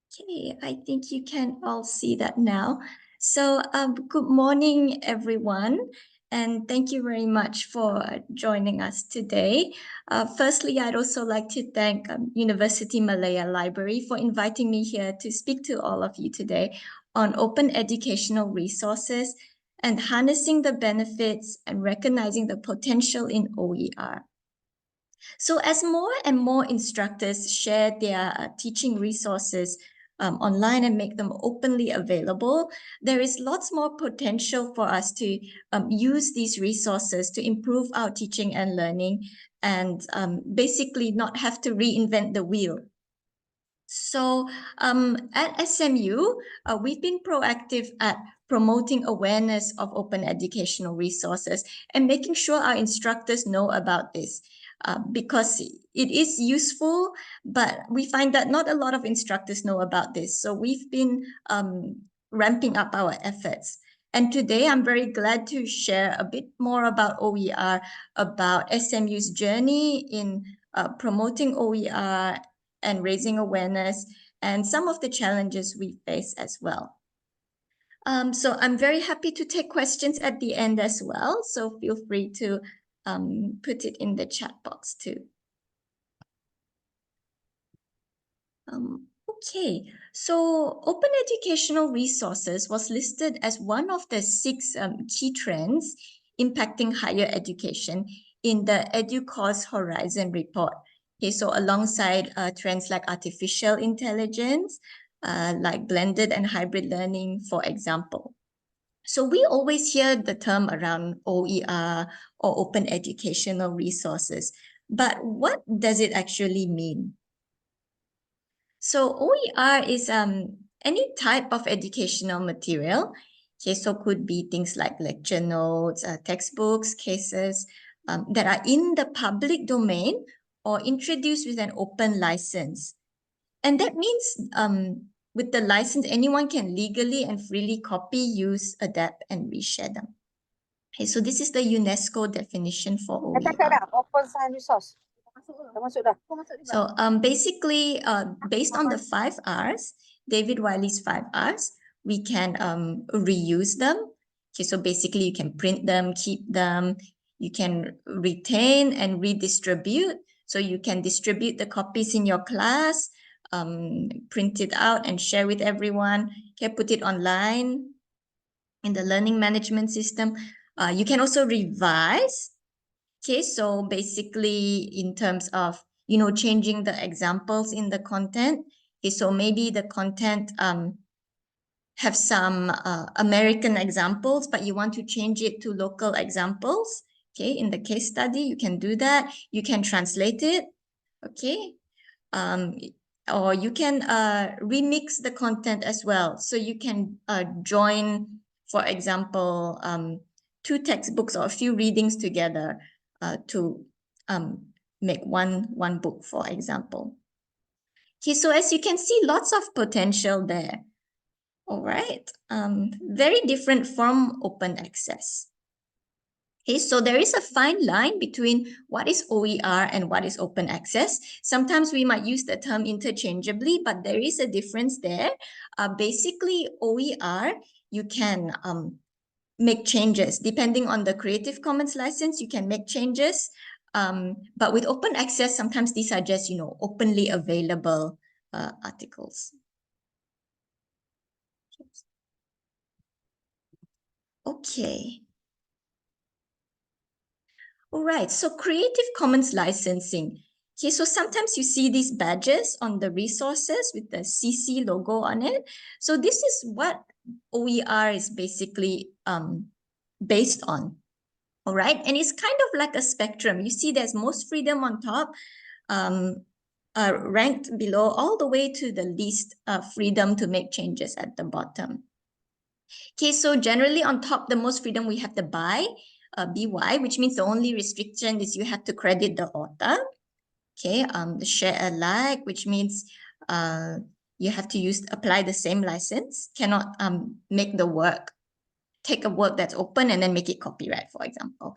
Okay, I think you can all see that now. So good morning, everyone, and thank you very much for joining us today. Firstly, I'd also like to thank University Malaya Library for inviting me here to speak to all of you today on open educational resources and harnessing the benefits and recognizing the potential in OER. So as more and more instructors share their teaching resources online and make them openly available, there is lots more potential for us to use these resources to improve our teaching and learning and basically not have to reinvent the wheel. So at SMU, we've been proactive at promoting awareness of open educational resources and making sure our instructors know about this. Because it is useful, but we find that not a lot of instructors know about this. So we've been ramping up our efforts. And today I'm very glad to share a bit more about OER, about SMU's journey in promoting OER and raising awareness and some of the challenges we face as well. So I'm very happy to take questions at the end as well. So feel free to put it in the chat box too. Okay, so open educational resources was listed as one of the 6 key trends impacting higher education in the EDUCAUSE Horizon report. Okay, so alongside trends like artificial intelligence, like blended and hybrid learning, for example. So we always hear the term around OER or open educational resources, but what does it actually mean? So OER is any type of educational material. Okay, so could be things like lecture notes, textbooks, cases that are in the public domain or introduced with an open license. And that means with the license, anyone can legally and freely copy, use, adapt, and reshare them. Okay, so this is the UNESCO definition for OER. Open science resource. So basically, based on the 5 R's, David Wiley's 5 R's, we can reuse them. Okay, so basically you can print them, keep them, you can retain and redistribute. So you can distribute the copies in your class, print it out and share with everyone. Okay, put it online in the learning management system. You can also revise. Okay, so basically in terms of, changing the examples in the content. Okay, so maybe the content have some American examples, but you want to change it to local examples. Okay, in the case study, you can do that. You can translate it. Okay, or you can remix the content as well. So you can join, for example, 2 textbooks or a few readings together to make one book, for example. Okay, so as you can see, lots of potential there. All right, very different from open access. Okay, so there is a fine line between what is OER and what is open access. Sometimes we might use the term interchangeably, but there is a difference there. Basically, OER, you can make changes. Depending on the Creative Commons license, you can make changes. But with open access, sometimes these are just, openly available articles. Okay. All right, so Creative Commons licensing. Okay, so sometimes you see these badges on the resources with the CC logo on it. So this is what OER is basically based on. All right, and it's kind of like a spectrum. You see there's most freedom on top, ranked below all the way to the least freedom to make changes at the bottom. Okay, so generally on top, the most freedom we have the BY, which means the only restriction is you have to credit the author. Okay, the share alike, which means you have to apply the same license, cannot take a work that's open and then make it copyright, for example.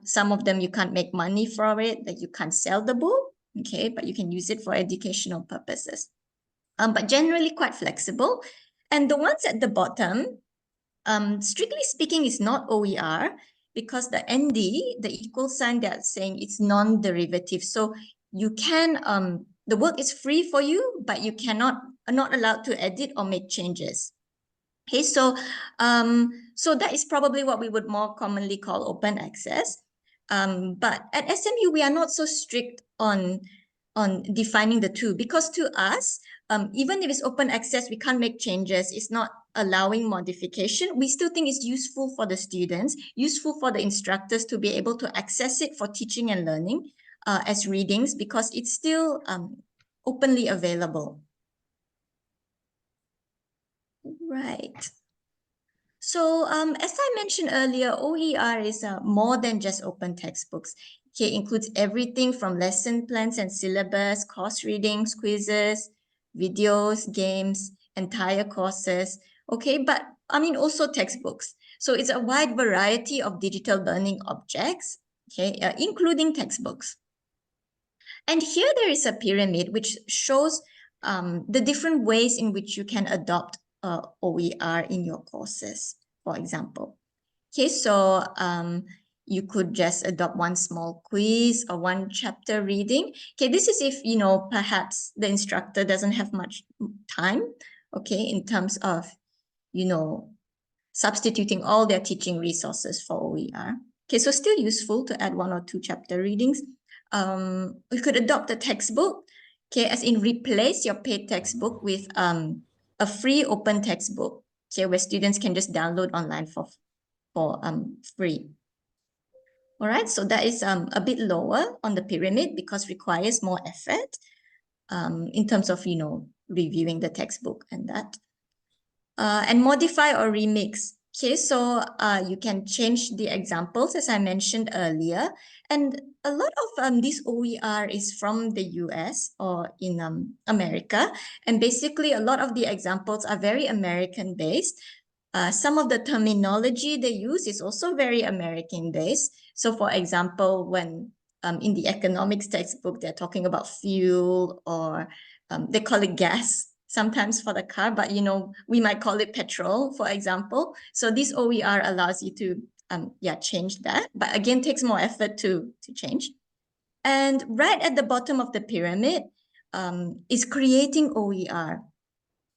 Some of them you can't make money for it, that you can't sell the book. okay, but you can use it for educational purposes. But generally quite flexible. And the ones at the bottom, strictly speaking, is not OER because the ND, the equal sign, they're saying it's non-derivative. So you can, the work is free for you, but you are not allowed to edit or make changes. Okay, so that is probably what we would more commonly call open access. But at SMU, we are not so strict on defining the two, because to us, even if it's open access, we can't make changes. It's not allowing modification. We still think it's useful for the students, useful for the instructors to be able to access it for teaching and learning as readings, because it's still openly available. Right. So as I mentioned earlier, OER is more than just open textbooks. Okay, it includes everything from lesson plans and syllabus, course readings, quizzes, videos, games, entire courses. Okay, but I mean also textbooks. So it's a wide variety of digital learning objects, okay, including textbooks. And here there is a pyramid which shows the different ways in which you can adopt OER in your courses, for example. Okay, so you could just adopt one small quiz or one chapter reading. Okay, this is if, you know, perhaps the instructor doesn't have much time, okay, in terms of, you know, substituting all their teaching resources for OER. Okay, so still useful to add 1 or 2 chapter readings. We could adopt a textbook, okay, as in replace your paid textbook with a free open textbook, okay, where students can just download online for free. All right, so that is a bit lower on the pyramid because requires more effort in terms of, you know, reviewing the textbook and that. And modify or remix. Okay, so you can change the examples as I mentioned earlier. And a lot of this OER is from the US or in America. And basically a lot of the examples are very American based. Some of the terminology they use is also very American based. So for example, when in the economics textbook, they're talking about fuel, or they call it gas sometimes for the car, but you know, we might call it petrol, for example. So this OER allows you to change that, but again, takes more effort to change. And right at the bottom of the pyramid is creating OER.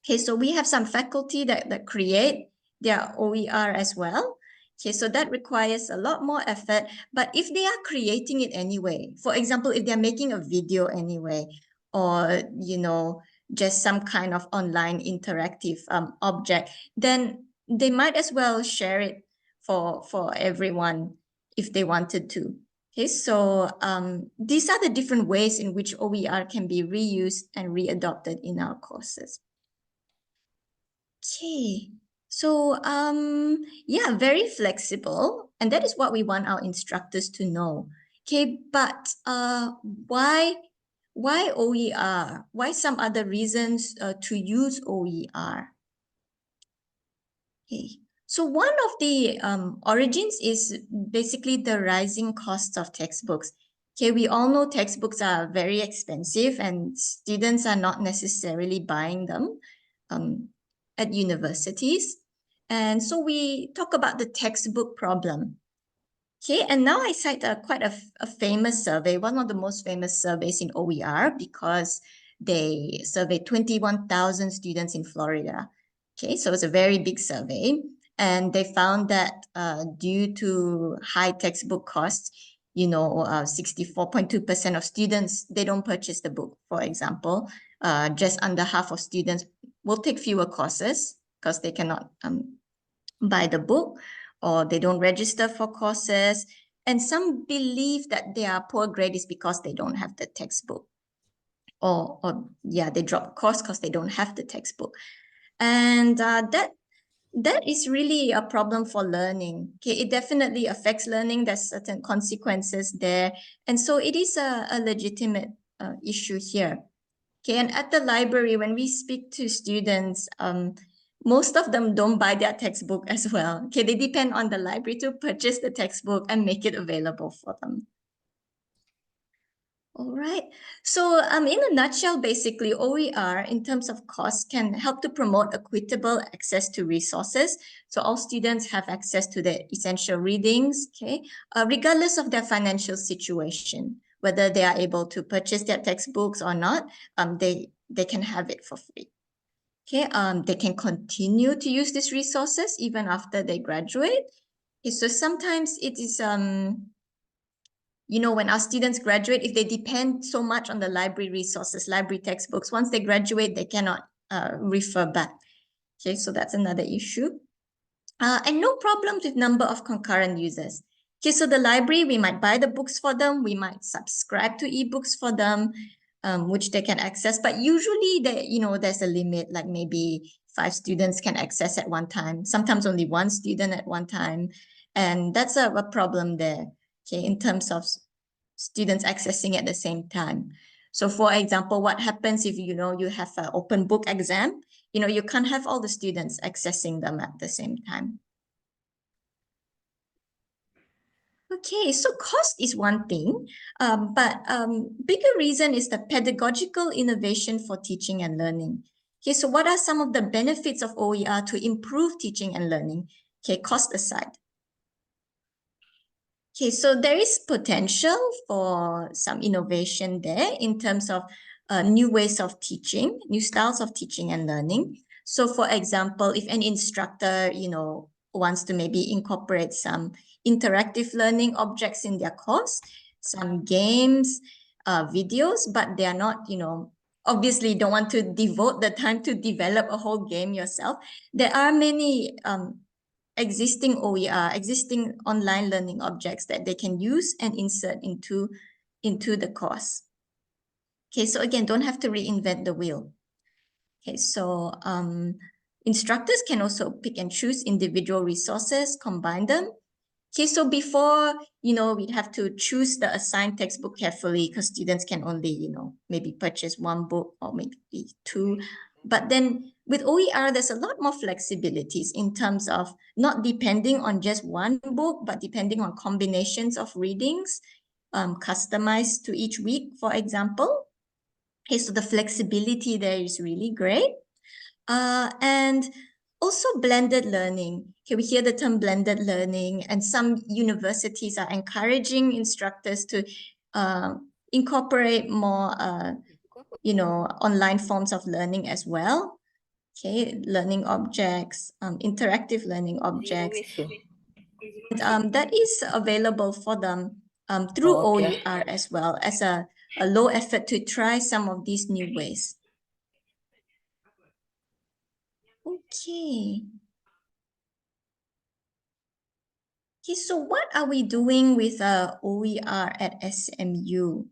Okay, so we have some faculty that create their OER as well. Okay, so that requires a lot more effort, but if they are creating it anyway, for example, if they're making a video anyway, or, you know, just some kind of online interactive object, then they might as well share it for everyone if they wanted to. Okay, so these are the different ways in which OER can be reused and readopted in our courses. Okay, so yeah, very flexible, and that is what we want our instructors to know. Okay, but why OER? Why some other reasons to use OER? Okay, so one of the origins is basically the rising costs of textbooks. Okay, we all know textbooks are very expensive and students are not necessarily buying them at universities. And so we talk about the textbook problem. Okay, and now I cite quite a famous survey, one of the most famous surveys in OER, because they surveyed 21,000 students in Florida. Okay, so it's a very big survey. And they found that due to high textbook costs, you know, 64.2% of students, they don't purchase the book, for example. Just under half of students will take fewer courses because they cannot buy the book, or they don't register for courses. And some believe that their poor grade is because they don't have the textbook. Or yeah, they drop a course because they don't have the textbook. And that is really a problem for learning. Okay, it definitely affects learning. There's certain consequences there. And so it is a legitimate issue here. Okay, and at the library, when we speak to students, most of them don't buy their textbook as well. Okay, they depend on the library to purchase the textbook and make it available for them. All right. So in a nutshell, basically, OER in terms of cost can help to promote equitable access to resources. So all students have access to the essential readings, okay, regardless of their financial situation, whether they are able to purchase their textbooks or not, they can have it for free. Okay, they can continue to use these resources even after they graduate. Okay, so sometimes it is you know, when our students graduate, if they depend so much on the library resources, library textbooks, once they graduate, they cannot refer back. Okay, so that's another issue. And no problems with number of concurrent users. Okay, so the library, we might buy the books for them, we might subscribe to ebooks for them, which they can access. But usually, there's a limit, like maybe 5 students can access at one time, sometimes only 1 student at one time. And that's a problem there, okay, in terms of students accessing at the same time. So for example, what happens if, you have an open book exam, you can't have all the students accessing them at the same time. Okay, so cost is one thing, but bigger reason is the pedagogical innovation for teaching and learning. Okay, so what are some of the benefits of OER to improve teaching and learning? Okay, cost aside. Okay, so there is potential for some innovation there in terms of new ways of teaching, new styles of teaching and learning. So for example, if an instructor, wants to maybe incorporate some interactive learning objects in their course, some games, videos, but they are not, obviously don't want to devote the time to develop a whole game yourself. There are many existing OER, existing online learning objects that they can use and insert into the course. Okay, so again, don't have to reinvent the wheel. Okay, so instructors can also pick and choose individual resources, combine them. Okay, so before, we'd have to choose the assigned textbook carefully because students can only, maybe purchase 1 book or maybe 2. But then with OER, there's a lot more flexibilities in terms of not depending on just 1 book, but depending on combinations of readings, customized to each week, for example. Okay, so the flexibility there is really great. And also blended learning. Okay, we hear the term blended learning, and some universities are encouraging instructors to incorporate more, online forms of learning as well. Okay, learning objects, interactive learning objects. And, that is available for them through OER as well as a low effort to try some of these new ways. Okay. Okay, so what are we doing with OER at SMU?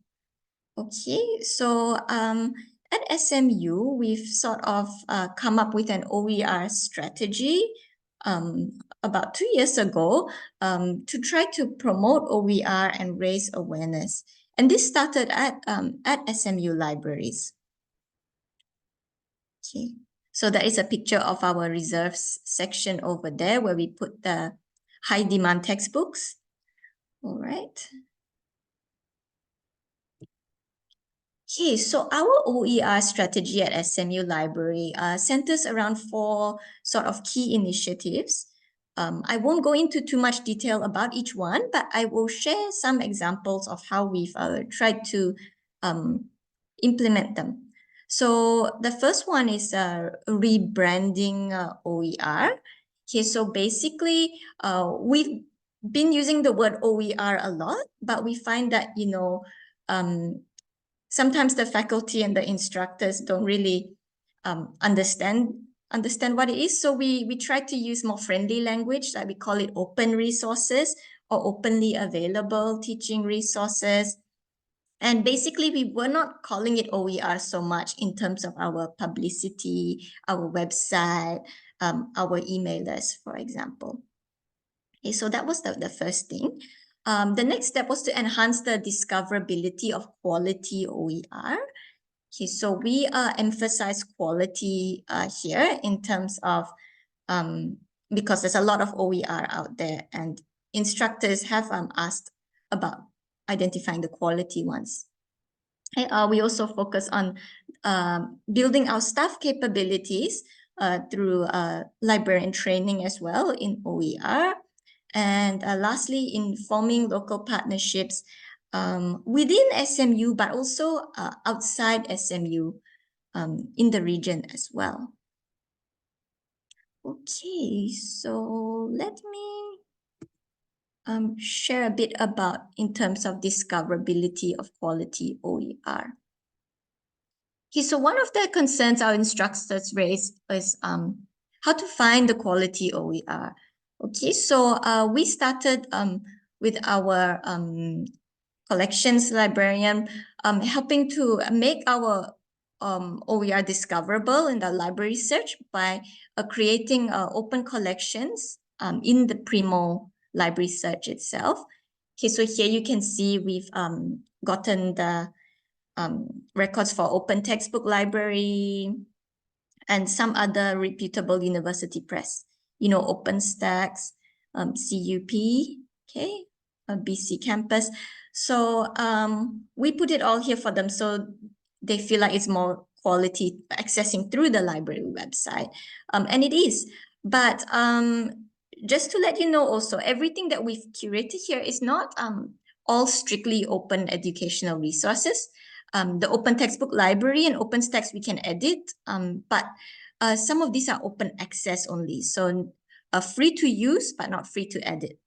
Okay, so at SMU, we've sort of come up with an OER strategy about 2 years ago to try to promote OER and raise awareness. And this started at SMU Libraries. Okay, so that is a picture of our reserves section over there where we put the high demand textbooks. All right. Okay, so our OER strategy at SMU Library centers around 4 sort of key initiatives. I won't go into too much detail about each one, but I will share some examples of how we've tried to implement them. So the first one is rebranding OER. Okay, so basically, we've been using the word OER a lot, but we find that, sometimes the faculty and the instructors don't really understand what it is. So we try to use more friendly language, like we call it open resources or openly available teaching resources. And basically, we were not calling it OER so much in terms of our publicity, our website, our emailers, for example. Okay, so that was the first thing. The next step was to enhance the discoverability of quality OER. Okay, so we emphasize quality here in terms of because there's a lot of OER out there, and instructors have asked about identifying the quality ones. Okay, we also focus on building our staff capabilities through librarian training as well in OER. And lastly, in forming local partnerships within SMU, but also outside SMU in the region as well. Okay, so let me share a bit about in terms of discoverability of quality OER. Okay, so one of the concerns our instructors raised is how to find the quality OER. Okay, so we started with our collections librarian helping to make our OER discoverable in the library search by creating open collections in the Primo library search itself. Okay, so here you can see we've gotten the records for Open Textbook Library and some other reputable university press, OpenStax, CUP, okay, BC Campus. So we put it all here for them so they feel like it's more quality accessing through the library website. And it is. But just to let you know also, everything that we've curated here is not all strictly open educational resources. The Open Textbook Library and OpenStax we can edit, but some of these are open access only. So free to use, but not free to edit.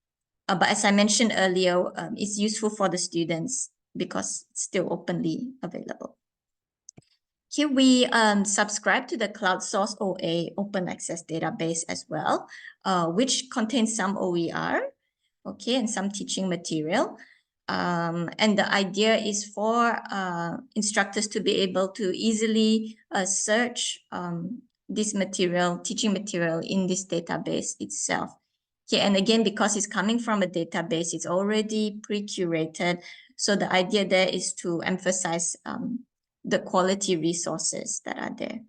But as I mentioned earlier, it's useful for the students because it's still openly available. Here we subscribe to the Cloud Source OA open access database as well, which contains some OER, okay, and some teaching material. And the idea is for instructors to be able to easily search this material, teaching material in this database itself. Okay, and again, because it's coming from a database, it's already pre-curated. So the idea there is to emphasize the quality resources that are there.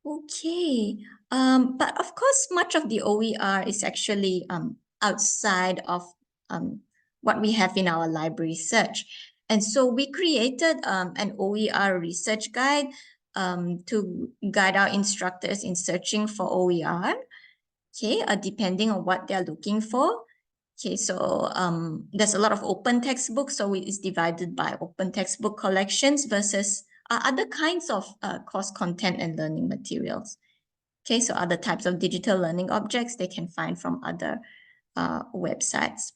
Okay, but of course, much of the OER is actually outside of what we have in our library search. And so we created an OER research guide to guide our instructors in searching for OER, okay, depending on what they're looking for. Okay, so there's a lot of open textbooks, so it's divided by open textbook collections versus other kinds of course content and learning materials. Okay, so other types of digital learning objects they can find from other websites.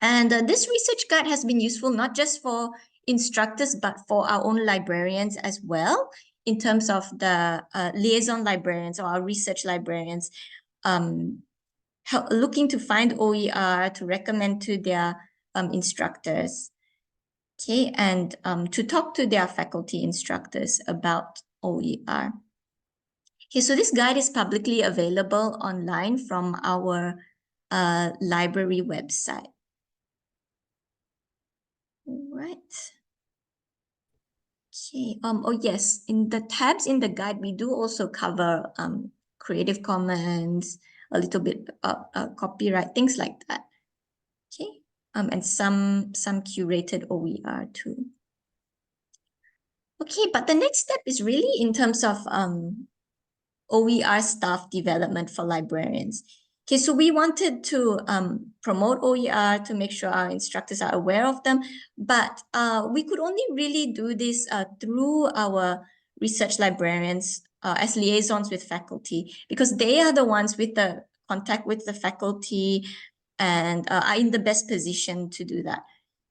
And this research guide has been useful not just for instructors, but for our own librarians as well, in terms of the liaison librarians or our research librarians looking to find OER to recommend to their instructors, okay, and to talk to their faculty instructors about OER. Okay, so this guide is publicly available online from our library website. All right. Okay. Oh yes, in the tabs in the guide, we do also cover Creative Commons, a little bit copyright, things like that. Okay. And some curated OER too. Okay, but the next step is really in terms of OER staff development for librarians. Okay, so we wanted to promote OER to make sure our instructors are aware of them, but we could only really do this through our research librarians as liaisons with faculty, because they are the ones with the contact with the faculty and are in the best position to do that.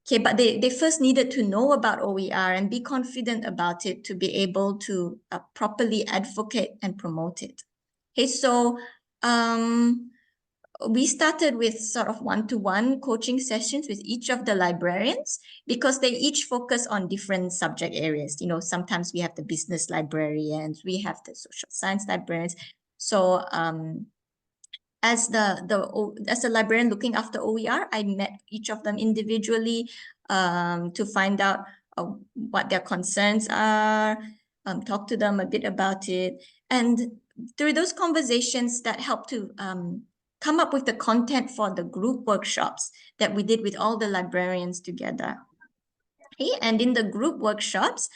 Okay, but they first needed to know about OER and be confident about it to be able to properly advocate and promote it. Okay, so we started with sort of one-to-one coaching sessions with each of the librarians because they each focus on different subject areas. Sometimes we have the business librarians, we have the social science librarians. So as the librarian looking after OER, I met each of them individually to find out what their concerns are, talk to them a bit about it. And through those conversations that helped to come up with the content for the group workshops that we did with all the librarians together. Okay, and in the group workshops,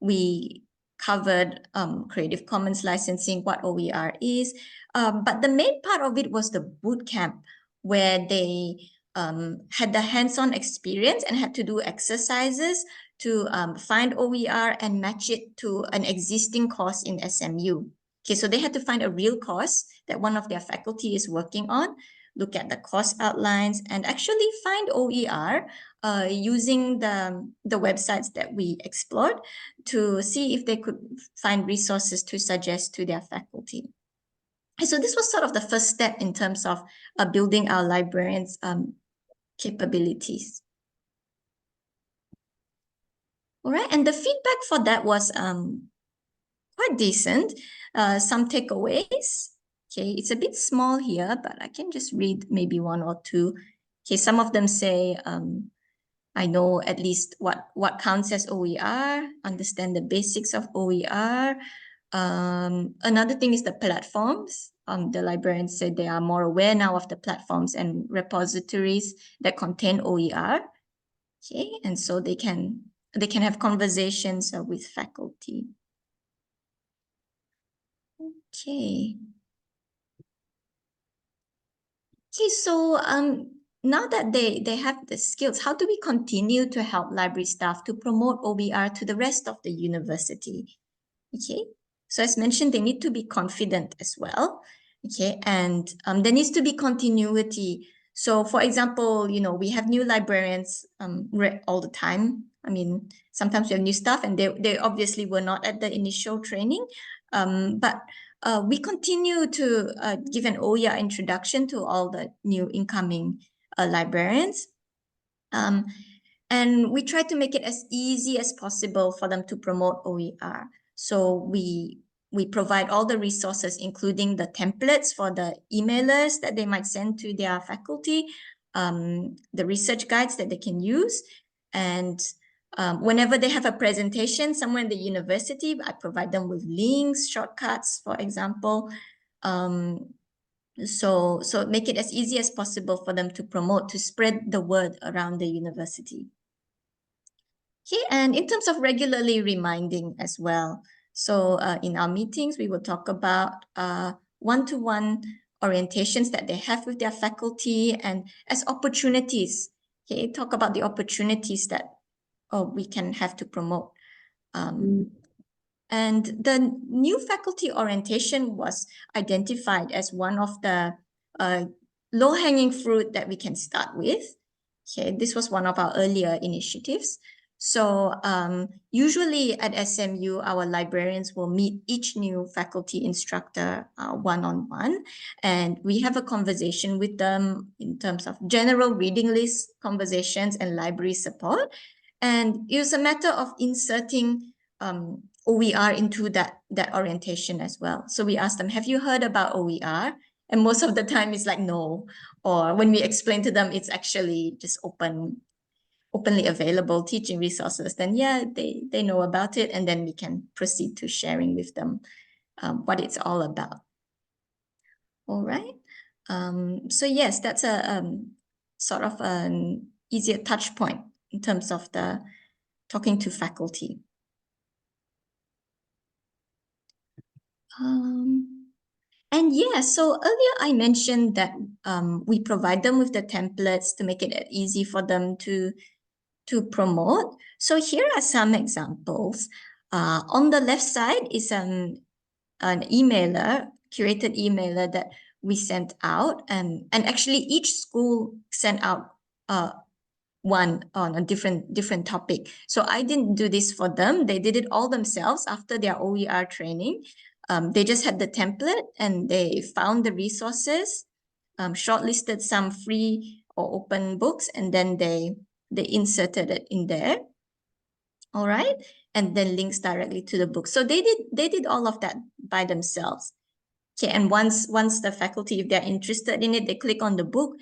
we covered Creative Commons licensing, what OER is, but the main part of it was the boot camp, where they had the hands-on experience and had to do exercises to find OER and match it to an existing course in SMU. Okay, so they had to find a real course that one of their faculty is working on, look at the course outlines, and actually find OER using the websites that we explored to see if they could find resources to suggest to their faculty. And so this was sort of the first step in terms of building our librarians' capabilities. All right, and the feedback for that was quite decent. Some takeaways. Okay, it's a bit small here, but I can just read maybe one or two. Okay, some of them say, I know at least what counts as OER, understand the basics of OER. Another thing is the platforms. The librarians said they are more aware now of the platforms and repositories that contain OER. Okay, and so they can have conversations with faculty. Okay. Okay, so now that they have the skills, how do we continue to help library staff to promote OER to the rest of the university? Okay, so as mentioned, they need to be confident as well. Okay, and there needs to be continuity. So for example, we have new librarians all the time. I mean, sometimes we have new staff and they obviously were not at the initial training, but we continue to give an OER introduction to all the new incoming librarians. And we try to make it as easy as possible for them to promote OER. So we provide all the resources, including the templates for the emailers that they might send to their faculty, the research guides that they can use. And whenever they have a presentation somewhere in the university, I provide them with links, shortcuts, for example. So make it as easy as possible for them to promote, to spread the word around the university. Okay, and in terms of regularly reminding as well. So in our meetings, we will talk about one-to-one orientations that they have with their faculty and as opportunities. Okay, talk about the opportunities that we can have to promote. And the new faculty orientation was identified as one of the low-hanging fruit that we can start with. Okay, this was one of our earlier initiatives. So usually at SMU, our librarians will meet each new faculty instructor one-on-one, and we have a conversation with them in terms of general reading list conversations and library support. And it was a matter of inserting OER into that orientation as well. So we asked them, have you heard about OER? And most of the time it's like, no. Or when we explain to them, it's actually just openly available teaching resources, then yeah, they know about it. And then we can proceed to sharing with them what it's all about. All right. So yes, that's a sort of an easier touch point in terms of the talking to faculty. And yeah, so earlier I mentioned that we provide them with the templates to make it easy for them to promote. So here are some examples. On the left side is an emailer, curated emailer that we sent out, and actually each school sent out one on a different topic. So I didn't do this for them. They did it all themselves after their OER training. They just had the template and they found the resources, shortlisted some free or open books, and then they inserted it in there. All right, and then links directly to the book. So they did all of that by themselves. Okay, and once the faculty, if they're interested in it, they click on the book.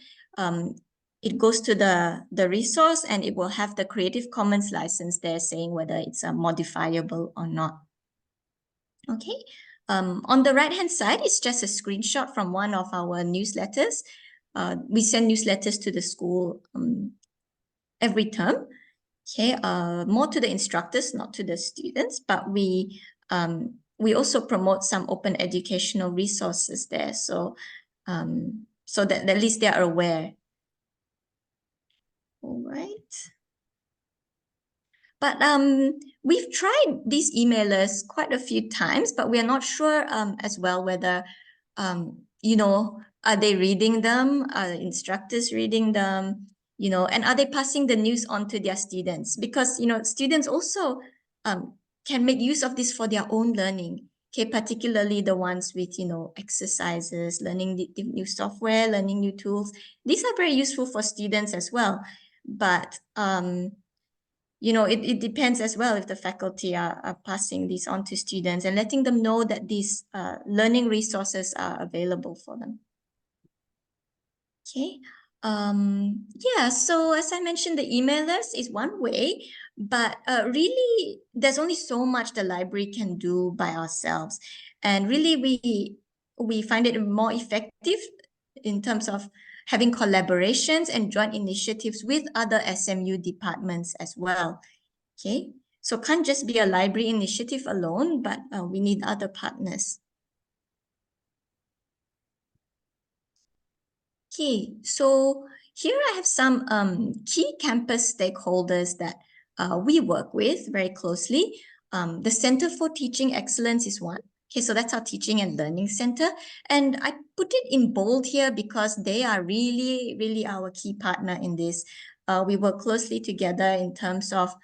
It goes to the resource and it will have the Creative Commons license there saying whether it's modifiable or not. Okay. On the right-hand side, it's just a screenshot from one of our newsletters. We send newsletters to the school every term. Okay, more to the instructors, not to the students, but we also promote some open educational resources there, so so that at least they are aware. All right. But we've tried these emailers quite a few times, but we are not sure as well whether you know, are they reading them? Are the instructors reading them? You know, and are they passing the news on to their students? Because, you know, students also can make use of this for their own learning. Okay, particularly the ones with, you know, exercises, learning the new software, learning new tools. These are very useful for students as well. But, you know, it depends as well if the faculty are passing these on to students and letting them know that these learning resources are available for them. Okay. Yeah, so as I mentioned, the emailers is one way, but really there's only so much the library can do by ourselves. And really we find it more effective in terms of having collaborations and joint initiatives with other SMU departments as well. Okay, so can't just be a library initiative alone, but we need other partners. Okay, so here I have some key campus stakeholders that we work with very closely. The Center for Teaching Excellence is one. Okay, so that's our teaching and learning center. And I put it in bold here because they are really, really our key partner in this. We work closely together in terms of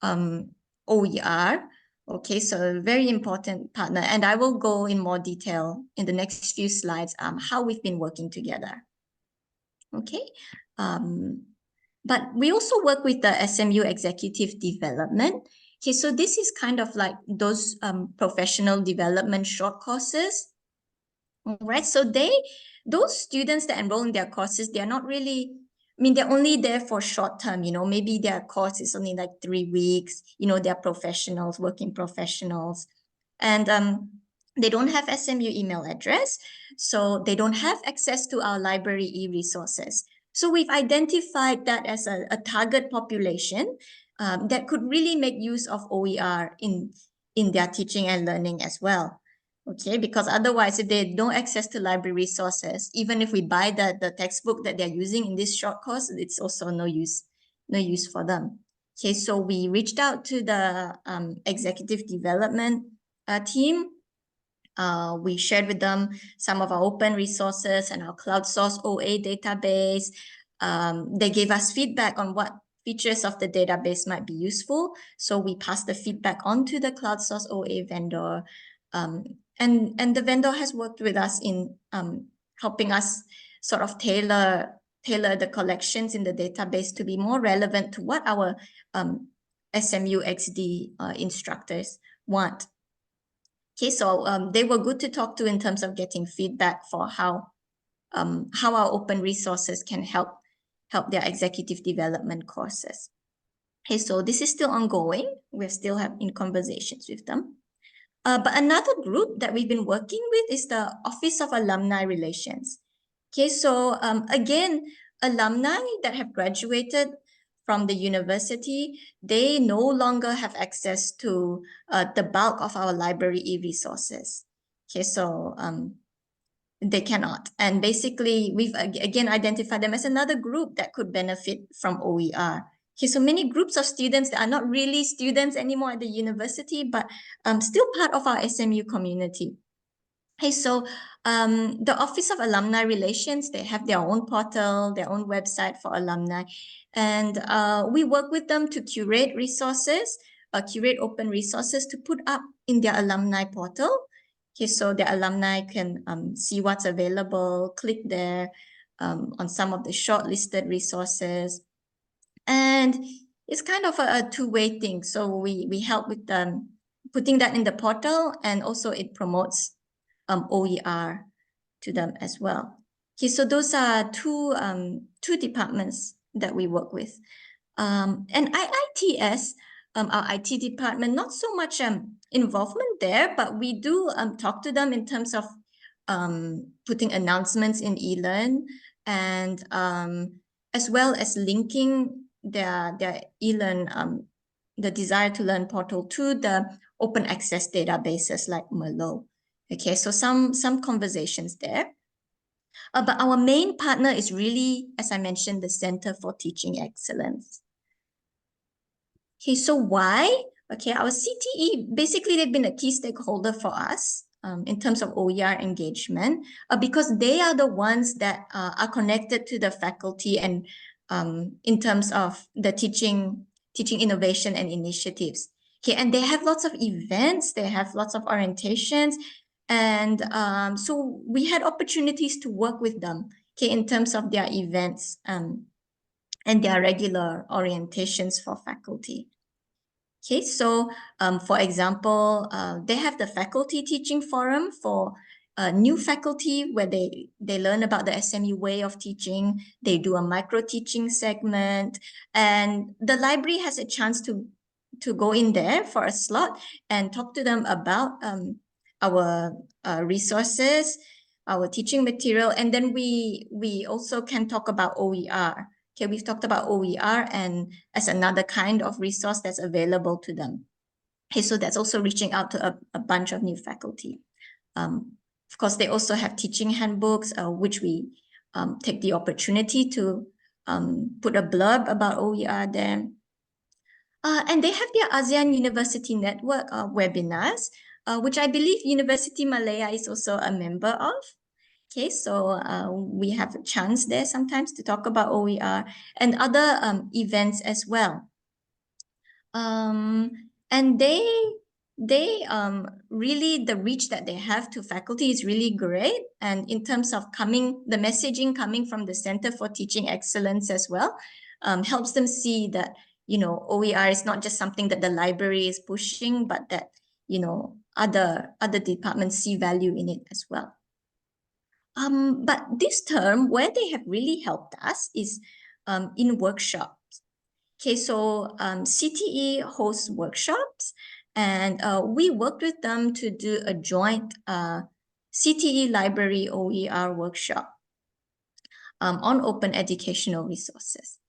OER. Okay, so a very important partner. And I will go in more detail in the next few slides how we've been working together. Okay. But we also work with the SMU Executive Development. Okay, so this is kind of like those professional development short courses. All right, so those students that enroll in their courses, they're not really, I mean, they're only there for short term, you know, maybe their course is only like 3 weeks, you know, they're professionals, working professionals. And they don't have SMU email address, so they don't have access to our library e-resources. So we've identified that as a target population that could really make use of OER in their teaching and learning as well. Okay, because otherwise, if they don't access to library resources, even if we buy the textbook that they're using in this short course, it's also no use for them. Okay, so we reached out to the executive development team. We shared with them some of our open resources and our cloud source OA database. They gave us feedback on what features of the database might be useful. So we passed the feedback on to the cloud source OA vendor. And the vendor has worked with us in helping us sort of tailor the collections in the database to be more relevant to what our SMU XD instructors want. Okay, so they were good to talk to in terms of getting feedback for how our open resources can help their executive development courses. Okay, so this is still ongoing. We're still in conversations with them. But another group that we've been working with is the Office of Alumni Relations. Okay, so again, alumni that have graduated from the university, they no longer have access to the bulk of our library e-resources. Okay, so they cannot. And basically, we've again identified them as another group that could benefit from OER. Okay, so many groups of students that are not really students anymore at the university, but still part of our SMU community. Okay, so the Office of Alumni Relations, they have their own portal, their own website for alumni. And we work with them to curate resources, curate open resources to put up in their alumni portal. Okay, so the alumni can see what's available, click there on some of the shortlisted resources. And it's kind of a two-way thing. So we help with putting that in the portal, and also it promotes OER to them as well. Okay, so those are two departments that we work with. And IITS, our IT department, not so much involvement there, but we do talk to them in terms of putting announcements in eLearn, and as well as linking their e-learn, the desire to learn portal to the open access databases like Merlot. Okay, so some conversations there. But our main partner is really, as I mentioned, the Center for Teaching Excellence. Okay, so why? Okay, our CTE, basically they've been a key stakeholder for us in terms of OER engagement because they are the ones that are connected to the faculty and in terms of the teaching innovation and initiatives. Okay, and they have lots of events, they have lots of orientations, and so we had opportunities to work with them, okay, in terms of their events and their regular orientations for faculty. Okay, so for example, they have the faculty teaching forum for new faculty where they learn about the SMU way of teaching. They do a micro teaching segment, and the library has a chance to go in there for a slot and talk to them about our resources, our teaching material, and then we also can talk about OER. Okay, we've talked about OER and as another kind of resource that's available to them. Okay, so that's also reaching out to a bunch of new faculty. Of course, they also have teaching handbooks, which we take the opportunity to put a blurb about OER there. And they have their ASEAN University Network webinars, which I believe University Malaya is also a member of. Okay, so we have a chance there sometimes to talk about OER and other events as well. And they really, the reach that they have to faculty is really great. And in terms of the messaging coming from the Center for Teaching Excellence as well, helps them see that, you know, OER is not just something that the library is pushing, but that, you know, other departments see value in it as well. But this term, where they have really helped us is in workshops. Okay, so CTE hosts workshops, and we worked with them to do a joint CTE library OER workshop on open educational resources.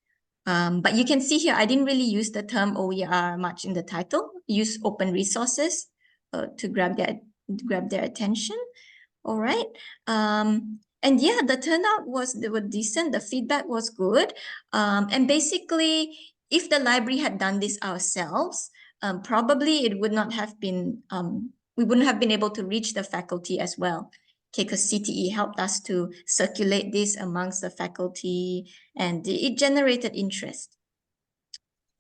But you can see here, I didn't really use the term OER much in the title. Use open resources to grab their attention. All right. And yeah, the turnout they were decent. The feedback was good. And basically, if the library had done this ourselves, probably it would not have been, we wouldn't have been able to reach the faculty as well. Okay, because CTE helped us to circulate this amongst the faculty and it generated interest.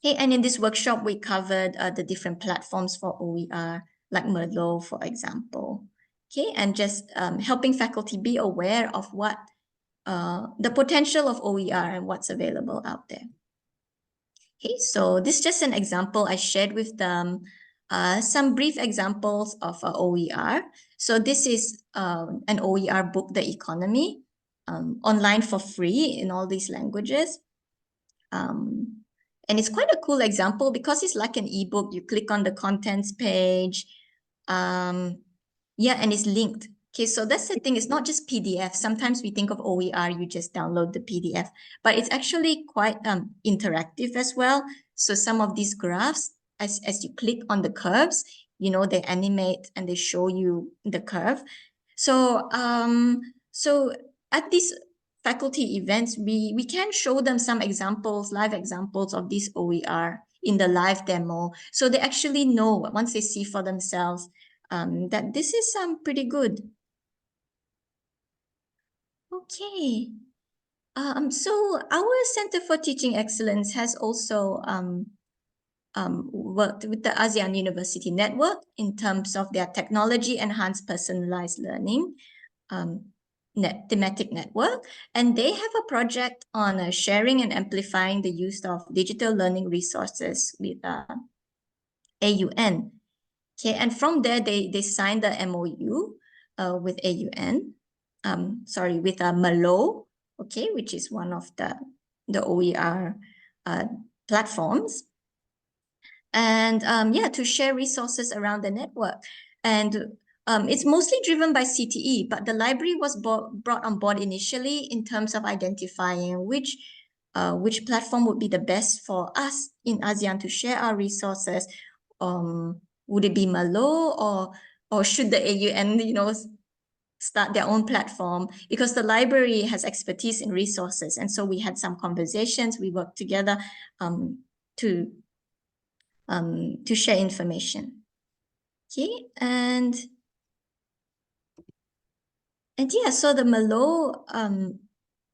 Okay, and in this workshop, we covered the different platforms for OER, like Merlot, for example. Okay, and just helping faculty be aware of what the potential of OER and what's available out there. Okay, so this is just an example I shared with them, some brief examples of OER. So this is an OER book, The Economy, online for free in all these languages. And it's quite a cool example because it's like an ebook. You click on the contents page. Yeah, and it's linked. Okay, so that's the thing. It's not just PDF. Sometimes we think of OER, you just download the PDF, but it's actually quite interactive as well. So some of these graphs, as you click on the curves, you know, they animate and they show you the curve. So so at these faculty events, we can show them some examples, live examples of this OER in the live demo. So they actually know once they see for themselves that this is pretty good. Okay. So our Center for Teaching Excellence has also worked with the ASEAN University Network in terms of their technology enhanced personalized learning thematic network, and they have a project on sharing and amplifying the use of digital learning resources with AUN. Okay, and from there they signed the MOU with AUN. With Merlot, okay, which is one of the OER platforms. And yeah, to share resources around the network. And it's mostly driven by CTE, but the library was brought on board initially in terms of identifying which which platform would be the best for us in ASEAN to share our resources. Would it be Malo, or should the AUN, start their own platform? Because the library has expertise in resources, and so we had some conversations. We worked together to share information. Okay, and yeah, so the Malo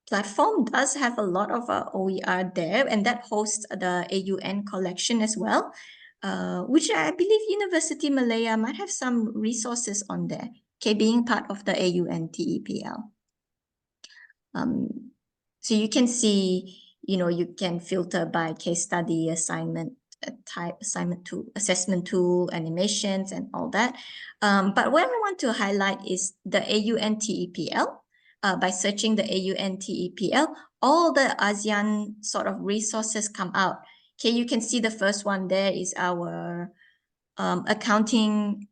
platform does have a lot of OER there, and that hosts the AUN collection as well, which I believe University Malaya might have some resources on there, okay, being part of the AUN TEPL. So you can see, you can filter by case study, assignment type, assignment tool, assessment tool, animations, and all that. But what I want to highlight is the AUN TEPL. By searching the AUN TEPL, all the ASEAN sort of resources come out. Okay, you can see the first one there is our accounting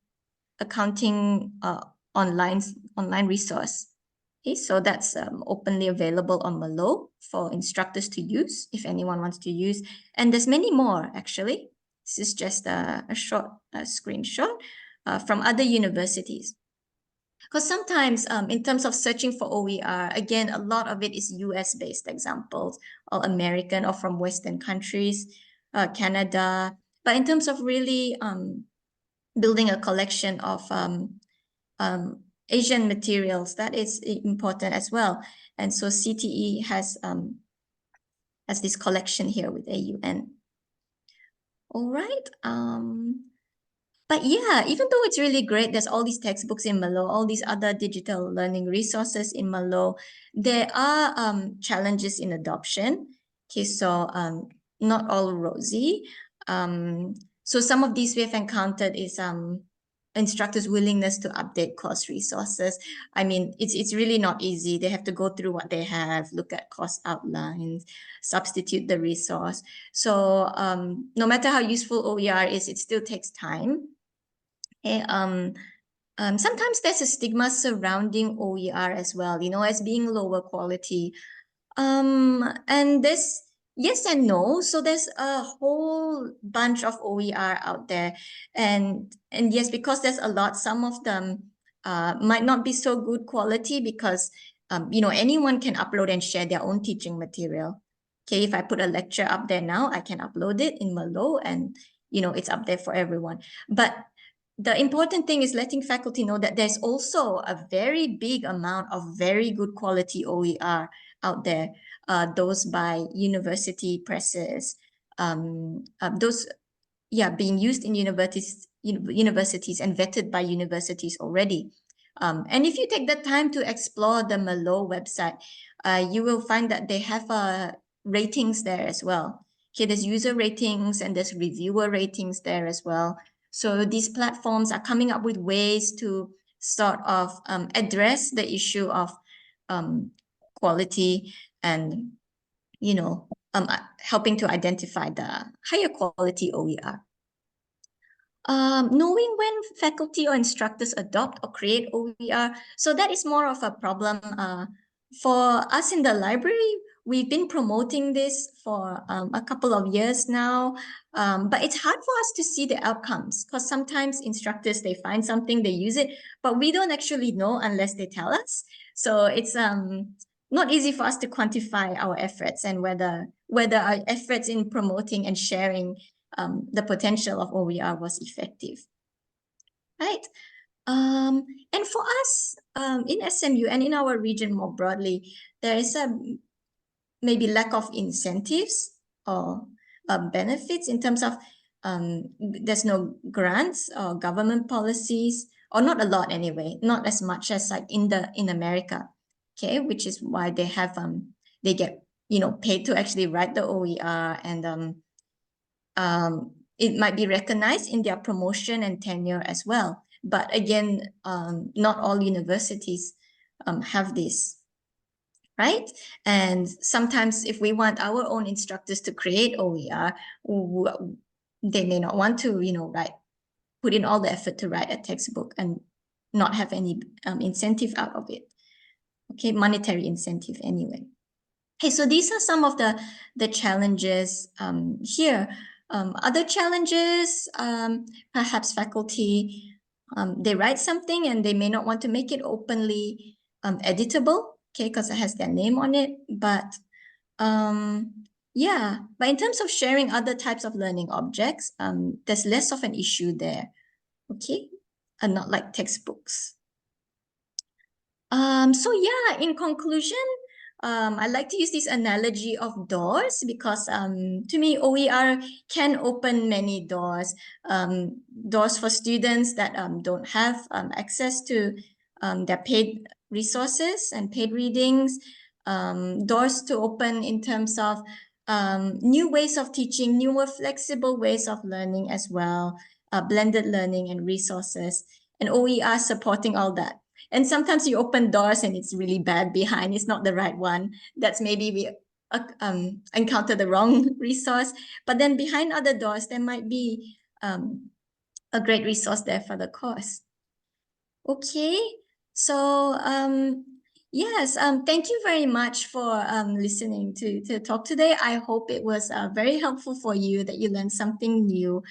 online resource. Okay, so that's openly available on Malo for instructors to use if anyone wants to use. And there's many more, actually. This is just a short screenshot from other universities. Because sometimes in terms of searching for OER, again, a lot of it is US-based examples, or American, or from Western countries, Canada. But in terms of really building a collection of Asian materials, that is important as well. And so CTE has this collection here with AUN. All right. But yeah, even though it's really great, there's all these textbooks in Malo, all these other digital learning resources in Malo, there are challenges in adoption. Okay, so not all rosy. So some of these we have encountered is instructors' willingness to update course resources. I mean, it's really not easy. They have to go through what they have, look at course outlines, substitute the resource. So no matter how useful OER is, it still takes time. Okay, sometimes there's a stigma surrounding OER as well, as being lower quality. And this, yes and no. So there's a whole bunch of OER out there. And yes, because there's a lot, some of them might not be so good quality because, anyone can upload and share their own teaching material. Okay, if I put a lecture up there now, I can upload it in Malo and, it's up there for everyone. But the important thing is letting faculty know that there's also a very big amount of very good quality OER out there, those by university presses, those being used in universities and vetted by universities already. And if you take the time to explore the Malo website, you will find that they have ratings there as well. Okay, there's user ratings and there's reviewer ratings there as well. So these platforms are coming up with ways to sort of address the issue of quality and, helping to identify the higher quality OER. Knowing when faculty or instructors adopt or create OER, so that is more of a problem for us in the library. We've been promoting this for a couple of years now, but it's hard for us to see the outcomes because sometimes instructors, they find something, they use it, but we don't actually know unless they tell us. So it's not easy for us to quantify our efforts and whether our efforts in promoting and sharing the potential of OER was effective, right? And for us in SMU and in our region more broadly, there is a maybe lack of incentives or benefits in terms of there's no grants or government policies, or not a lot anyway, not as much as like in America, okay, which is why they have they get paid to actually write the OER, and it might be recognized in their promotion and tenure as well. But again, not all universities have this, right? And sometimes if we want our own instructors to create OER, they may not want to, put in all the effort to write a textbook and not have any incentive out of it. Okay, monetary incentive anyway. Okay, so these are some of the challenges here. Other challenges, perhaps faculty, they write something and they may not want to make it openly editable, okay, because it has their name on it. But yeah, but in terms of sharing other types of learning objects, there's less of an issue there, okay, and not like textbooks. So yeah, in conclusion, I like to use this analogy of doors because to me, OER can open many doors. Doors for students that don't have access to their paid resources and paid readings. Doors to open in terms of new ways of teaching, newer flexible ways of learning as well, blended learning and resources, and OER supporting all that. And sometimes you open doors and it's really bad behind. It's not the right one. That's maybe we encounter the wrong resource. But then behind other doors, there might be a great resource there for the course. Okay, so yes, thank you very much for listening to talk today. I hope it was very helpful for you, that you learned something new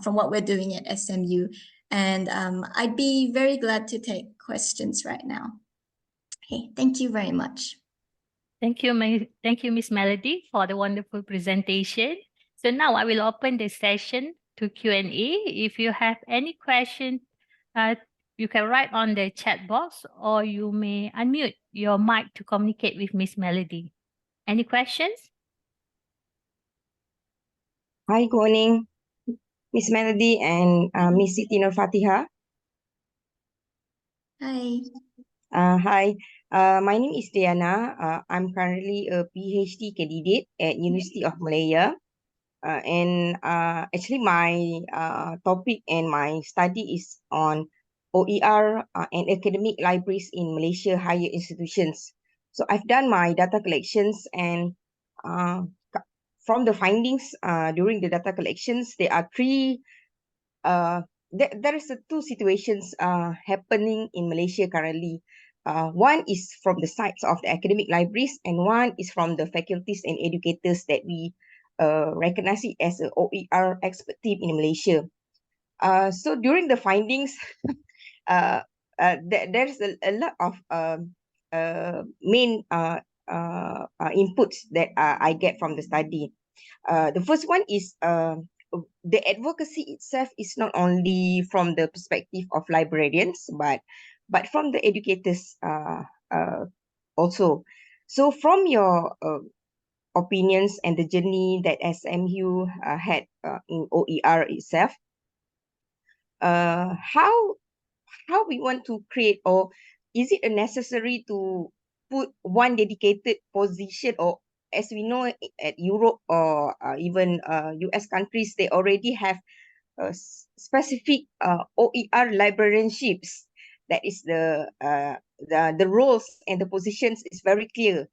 from what we're doing at SMU. And I'd be very glad to take questions right now. Okay, thank you very much. Thank you, Miss Melody, for the wonderful presentation. So now I will open the session to Q&A. If you have any question, you can write on the chat box, or you may unmute your mic to communicate with Miss Melody. Any questions? Hi, good morning, Miss Melody and Miss Siti Nur Fatiha. Hi. Hi, my name is Diana. I'm currently a PhD candidate at University of Malaya. And actually my topic and my study is on OER and academic libraries in Malaysia higher institutions. So I've done my data collections, and from the findings during the data collections, there are there is two situations happening in Malaysia currently. One is from the sides of the academic libraries, and one is from the faculties and educators that we recognize it as an OER expert team in Malaysia. So during the findings, there's a lot of main inputs that I get from the study. The first one is the advocacy itself is not only from the perspective of librarians, but from the educators also. So from your opinions and the journey that SMU had in OER itself, how we want to create, or is it necessary to put one dedicated position, or as we know at Europe or even US countries, they already have specific OER librarianships. That is the roles and the positions is very clear,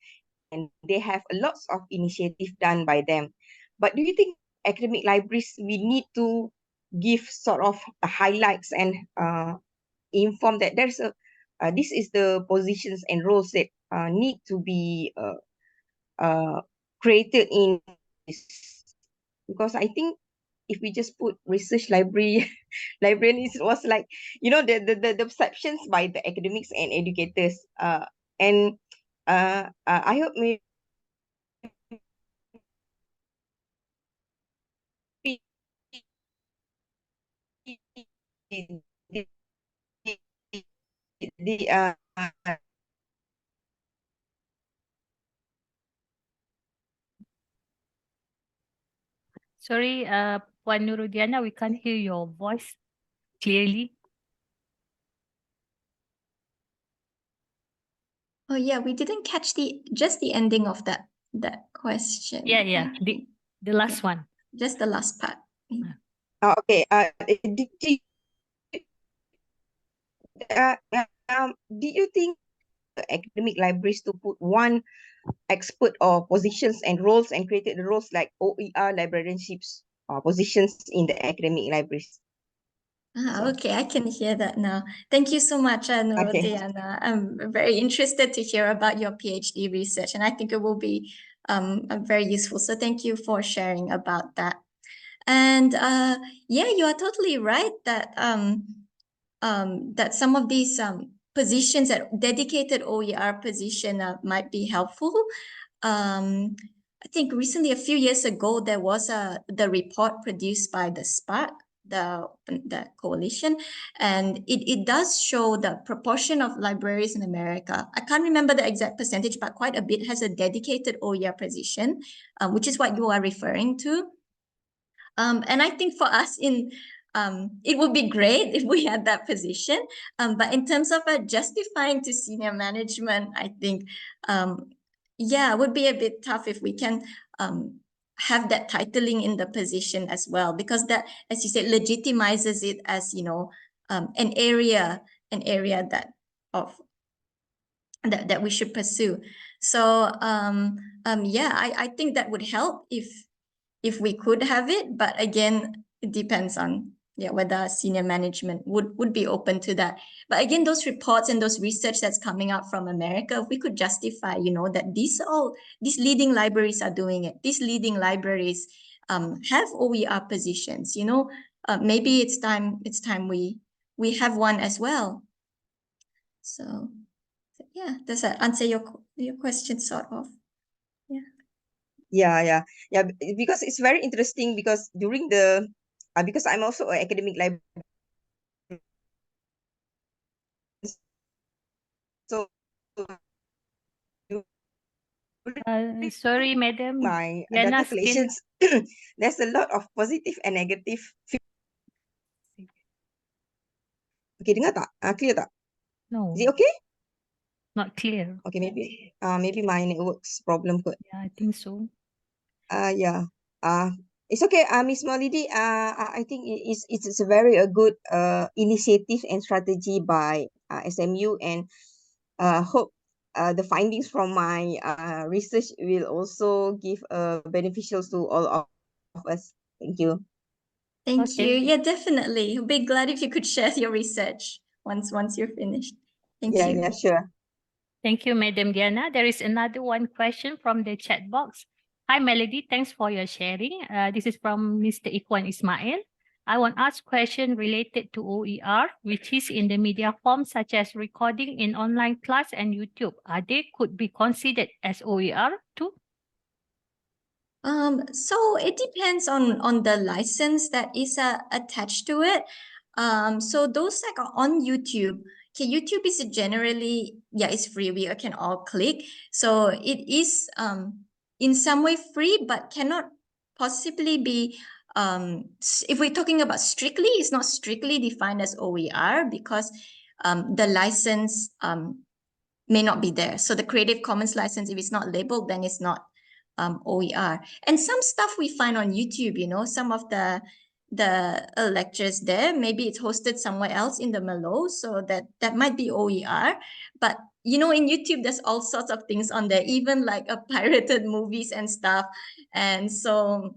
and they have lots of initiative done by them. But do you think academic libraries, we need to give sort of highlights and inform that there's a this is the positions and roles that need to be created in this? Because I think if we just put research library librarian, it was like, you know, the perceptions by the academics and educators, and I hope maybe the Sorry, Puan Nurudiana, we can't hear your voice clearly. Oh yeah, we didn't catch just the ending of that question. Yeah, the last one. Just the last part. okay. Do you think academic libraries to put one expert or positions and roles and created the roles like OER librarianships positions in the academic libraries? Okay, I can hear that now. Thank you so much, Diana. I'm very interested to hear about your PhD research, and I think it will be very useful. So thank you for sharing about that. And yeah, you are totally right that that some of these positions, that dedicated OER position might be helpful. I think recently, a few years ago, there was the report produced by the SPARC, the coalition, and it does show the proportion of libraries in America. I can't remember the exact percentage, but quite a bit has a dedicated OER position, which is what you are referring to. And I think for us it would be great if we had that position. But in terms of justifying to senior management, I think, yeah, it would be a bit tough if we can have that titling in the position as well, because that, as you said, legitimizes it as, you know, an area that that we should pursue. So yeah, I think that would help if we could have it, but again, it depends on whether senior management would be open to that. But again, those reports and those research that's coming out from America, if we could justify, you know, that these leading libraries are doing it. These leading libraries have OER positions, you know, maybe it's time we have one as well. So yeah, does that answer your question sort of? Yeah, because it's very interesting, because during the because I'm also an academic librarian, so Sorry, madam. my Diana data collections, there's a lot of positive and negative. Okay, dengar tak? Clear tak? No, Is it okay? not clear. Okay, maybe my network's problem kot. Yeah, I think so. Yeah. It's okay. Miss Maulidi, I think it's a very good initiative and strategy by SMU, and hope the findings from my research will also give beneficials to all of us. Thank you. Thank you. Okay. Yeah, definitely. I'll be glad if you could share your research once you're finished. Thank you. Yeah, sure. Thank you, Madam Diana. There is another one question from the chat box. Hi, Melody. Thanks for your sharing. This is from Mr. Ikwan Ismail. I want to ask question related to OER, which is in the media form such as recording in online class and YouTube. Are they could be considered as OER too? So it depends on the license that is attached to it. So those that are on YouTube, okay, YouTube is generally, it's free. We can all click. So it is in some way free, but cannot possibly be if we're talking about strictly, it's not strictly defined as OER, because the license may not be there. So the Creative Commons license, if it's not labeled, then it's not OER. And some stuff we find on YouTube, you know, some of the lectures there, maybe it's hosted somewhere else in the Malo, so that might be OER. But you know, in YouTube, there's all sorts of things on there, even like pirated movies and stuff. And so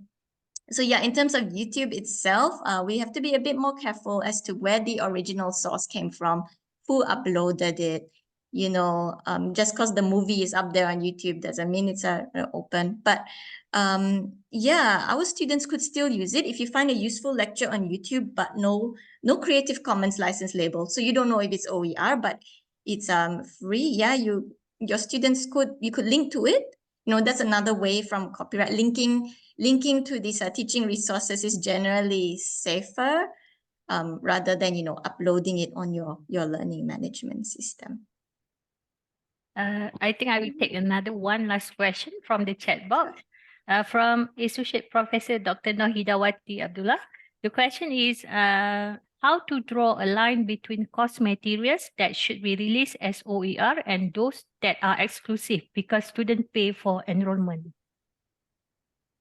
yeah, in terms of YouTube itself, we have to be a bit more careful as to where the original source came from, who uploaded it. You know, just because the movie is up there on YouTube doesn't mean it's open. But yeah, our students could still use it if you find a useful lecture on YouTube, but no Creative Commons license label. So you don't know if it's OER, but it's free. Yeah, your students could link to it. You know, that's another way from copyright. Linking to these teaching resources is generally safer rather than, you know, uploading it on your learning management system. I think I will take another one last question from the chat box. From Associate Professor Dr. Nohidawati Abdullah. The question is how to draw a line between course materials that should be released as OER and those that are exclusive because students pay for enrollment.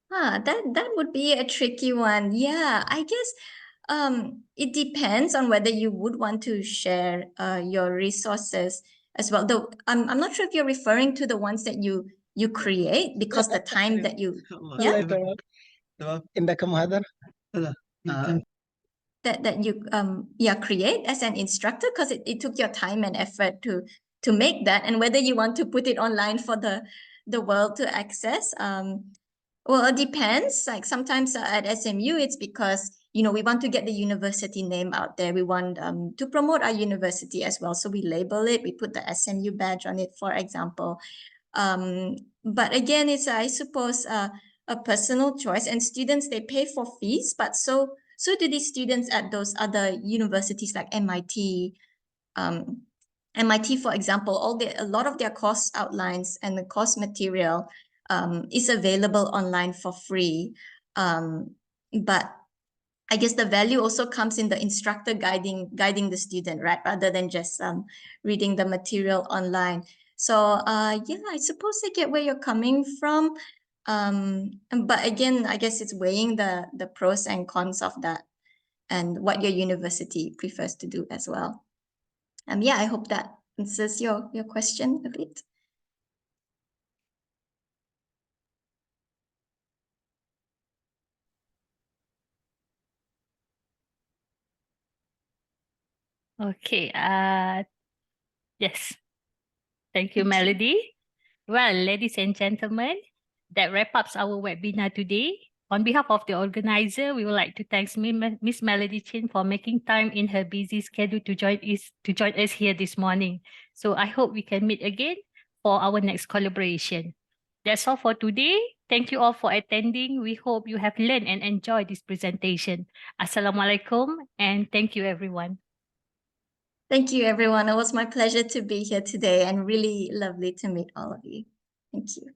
That would be a tricky one. Yeah, I guess it depends on whether you would want to share your resources as well. Though I'm not sure if you're referring to the ones that you create, because the time that you in the that you create as an instructor, because it took your time and effort to make that, and whether you want to put it online for the world to access. Well, it depends. Like sometimes at SMU, it's because, you know, we want to get the university name out there. We want to promote our university as well. So we label it, we put the SMU badge on it, for example. But again, it's, I suppose, a personal choice, and students, they pay for fees, but so do these students at those other universities like MIT. MIT, for example, a lot of their course outlines and the course material is available online for free. But I guess the value also comes in the instructor guiding the student, right? Rather than just reading the material online. So yeah, I suppose I get where you're coming from. But again, I guess it's weighing the pros and cons of that and what your university prefers to do as well. Yeah, I hope that answers your question a bit. Okay. Yes. Thank you, Melody. Well, ladies and gentlemen, that wraps up our webinar today. On behalf of the organizer, we would like to thank Miss Melody Chin for making time in her busy schedule to join us here this morning. So I hope we can meet again for our next collaboration. That's all for today. Thank you all for attending. We hope you have learned and enjoyed this presentation. Assalamualaikum, and thank you, everyone. Thank you, everyone. It was my pleasure to be here today and really lovely to meet all of you. Thank you.